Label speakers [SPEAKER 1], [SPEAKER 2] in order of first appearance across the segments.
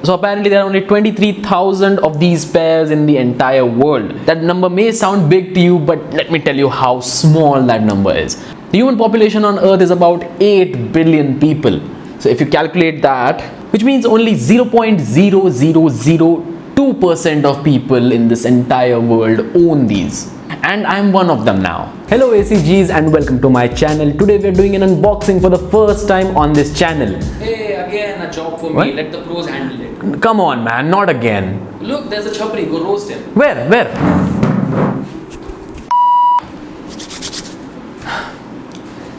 [SPEAKER 1] So apparently there are only 23,000 of these pairs in the entire world. That number may sound big to you, but let me tell you how small that number is. The human population on Earth is about 8 billion people. So if you calculate that, which means only 0.0002% of people in this entire world own these. And I'm one of them now. Hello ACGs and welcome to my channel. Today we're doing an unboxing for the first time on this channel.
[SPEAKER 2] Hey, again a job for me. Let the pros handle it.
[SPEAKER 1] Come on man, not again.
[SPEAKER 2] Look, there's a chapri. Go roast him.
[SPEAKER 1] Where?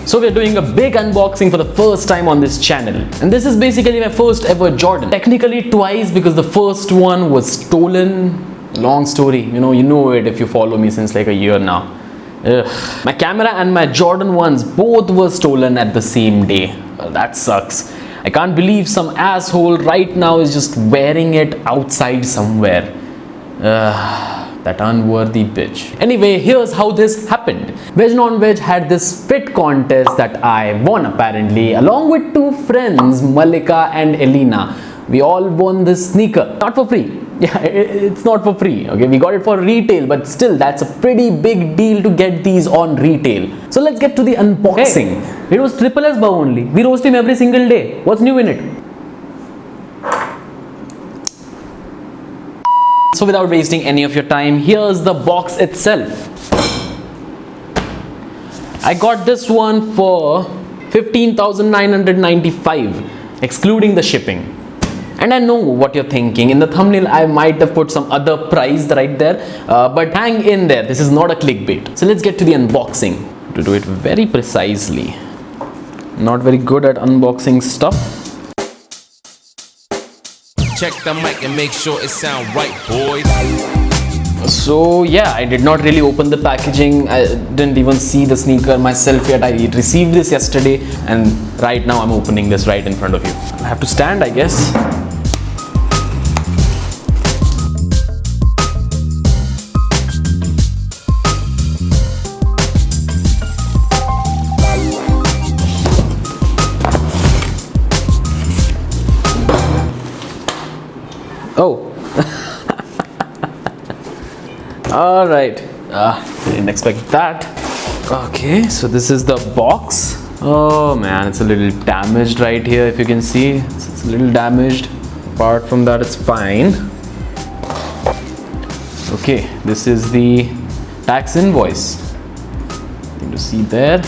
[SPEAKER 1] So we're doing a big unboxing for the first time on this channel. And this is basically my first ever Jordan. Technically twice because the first one was stolen. Long story, you know it if you follow me since like a year now. Ugh. My camera and my Jordan ones both were stolen at the same day. Well, that sucks. I can't believe some asshole right now is just wearing it outside somewhere. That unworthy bitch. Anyway, here's how this happened. Veg Non-Veg had this fit contest that I won apparently, along with two friends, Malika and Elena. We all won this sneaker, not for free. Yeah, it's not for free, okay? We got it for retail, but still, that's a pretty big deal to get these on retail. So let's get to the unboxing.
[SPEAKER 3] Hey, it was Triple S bow only. We roast him every single day. What's new in it?
[SPEAKER 1] So without wasting any of your time, here's the box itself. I got this one for 15,995, excluding the shipping. And I know what you're thinking. In the thumbnail, I might have put some other price right there, but hang in there. This is not a clickbait. So let's get to the unboxing. To do it very precisely. Not very good at unboxing stuff.
[SPEAKER 4] Check the mic and make sure it sound right, boys.
[SPEAKER 1] So yeah, I did not really open the packaging. I didn't even see the sneaker myself yet. I received this yesterday and right now I'm opening this right in front of you. I have to stand, I guess. Oh. All right, didn't expect that. Okay, so this is the box. Oh man, it's a little damaged right here. If you can see, it's a little damaged. Apart from that, it's fine. Okay, this is the tax invoice. You can see there.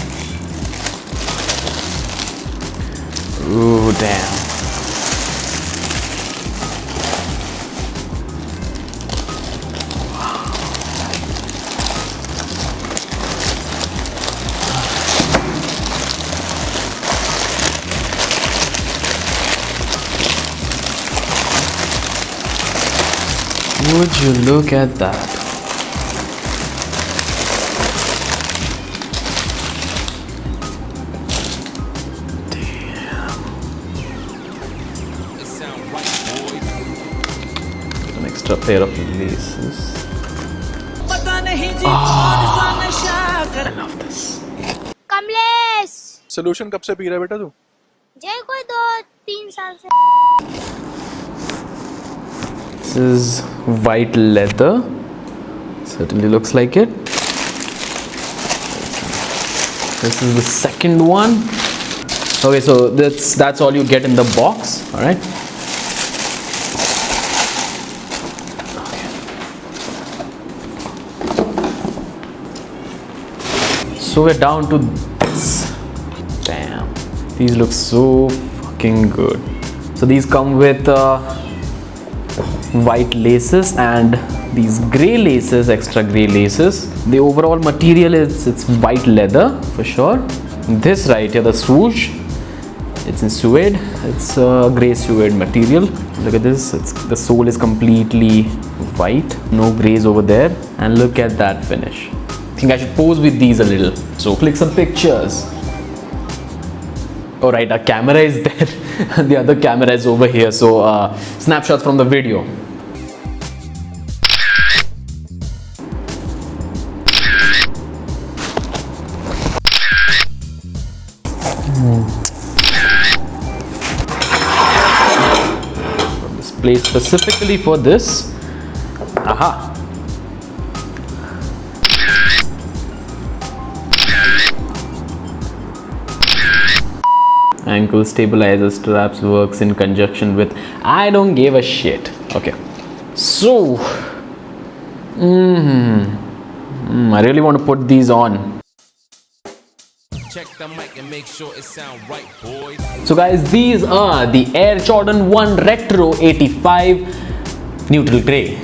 [SPEAKER 1] Oh damn. Would you look at that? Damn.
[SPEAKER 4] It sound right, boys.
[SPEAKER 1] An extra pair of laces. I love this.
[SPEAKER 5] Kamlesh
[SPEAKER 6] solution कब से P रहा है बेटा तू?
[SPEAKER 5] जय कोई 2-3 साल से.
[SPEAKER 1] This is white leather. Certainly looks like it. This is the second one. Okay, so that's all you get in the box. All right. Okay. So we're down to this. Damn, these look so fucking good. So these come with white laces and these gray laces, extra gray laces. The overall material is it's white leather for sure. This right here, the swoosh, it's in suede. It's a gray suede material. Look at this. The sole is completely white, no grays over there. And look at that finish. I think I should pose with these a little. So click some pictures. All right, our camera is there. The other camera is over here. So snapshots from the video. From this placed specifically for this. Aha. Ankle stabilizer straps works in conjunction with, I don't give a shit. Okay, so I really want to put these on.
[SPEAKER 4] Check the mic and make sure it sound right, boys.
[SPEAKER 1] So guys, these are the Air Jordan 1 Retro 85 neutral grey.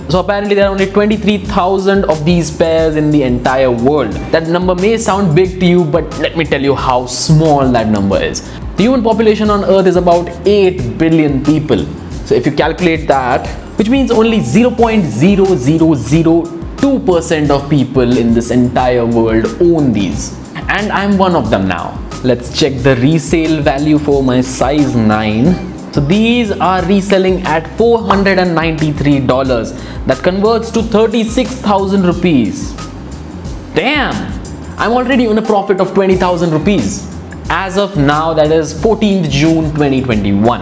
[SPEAKER 1] So apparently there are only 23,000 of these pairs in the entire world. That number may sound big to you, but let me tell you how small that number is. The human population on Earth is about 8 billion people. So if you calculate that, which means only 0.0002% of people in this entire world own these. And I'm one of them now. Let's check the resale value for my size 9. So these are reselling at $493. That converts to 36,000 rupees. Damn! I'm already on a profit of 20,000 rupees. As of now, that is 14th June 2021.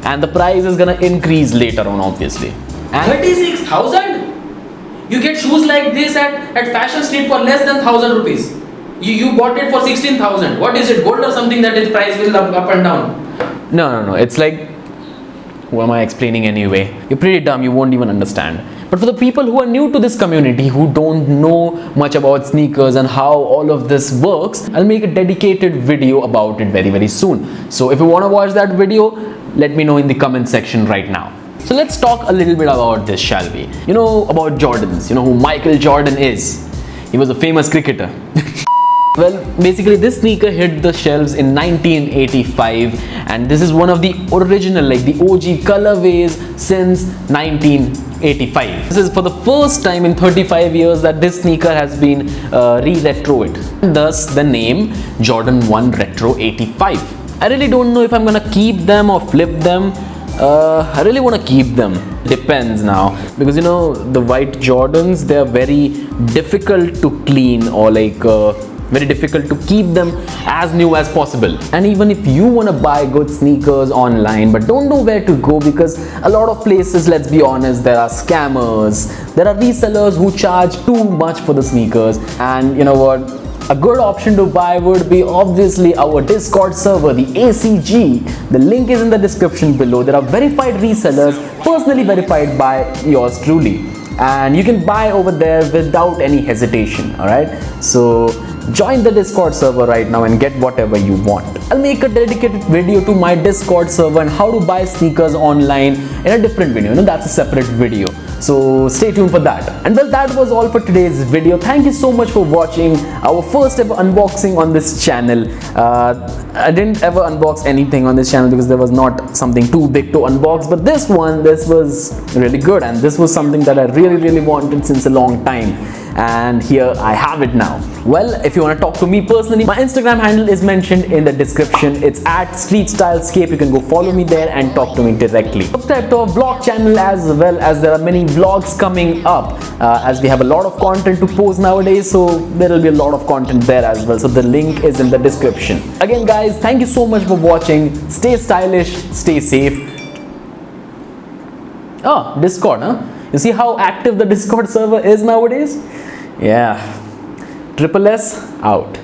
[SPEAKER 1] And the price is gonna increase later on, obviously. And
[SPEAKER 2] 36,000? You get shoes like this at Fashion Street for less than 1,000 rupees. You bought it for 16,000. What is it, gold or something that its price will up and down?
[SPEAKER 1] No. It's like, who am I explaining anyway? You're pretty dumb, you won't even understand. But for the people who are new to this community, who don't know much about sneakers and how all of this works, I'll make a dedicated video about it very, very soon. So if you want to watch that video, let me know in the comment section right now. So let's talk a little bit about this, shall we? You know about Jordans, you know who Michael Jordan is. He was a famous cricketer. Well, basically this sneaker hit the shelves in 1985 and this is one of the original, like the OG colorways since 1985. This is for the first time in 35 years that this sneaker has been re-retroed. Thus the name Jordan 1 Retro 85. I really don't know if I'm gonna keep them or flip them. I really want to keep them. Depends now, because you know the white Jordans, they are very difficult to clean or like very difficult to keep them as new as possible. And even if you want to buy good sneakers online but don't know where to go, because a lot of places, let's be honest, there are scammers, there are resellers who charge too much for the sneakers. And you know what, a good option to buy would be obviously our Discord server, the ACG. The link is in the description below. There are verified resellers, personally verified by yours truly, and you can buy over there without any hesitation. All right, so join the Discord server right now and get whatever you want. I'll make a dedicated video to my Discord server and how to buy sneakers online in a different video. You know, that's a separate video. So stay tuned for that. And well, that was all for today's video. Thank you so much for watching our first ever unboxing on this channel. I didn't ever unbox anything on this channel because there was not something too big to unbox, but this was really good, and this was something that I really wanted since a long time. And here I have it now. Well, if you want to talk to me personally, my Instagram handle is mentioned in the description. It's at StreetStyleScape. You can go follow me there and talk to me directly. Subscribe to our vlog channel as well, as there are many vlogs coming up, as we have a lot of content to post nowadays, so there will be a lot of content there as well. So the link is in the description. Again guys, thank you so much for watching. Stay stylish, stay safe. Oh, Discord, huh? You see how active the Discord server is nowadays? Yeah. Triple S out.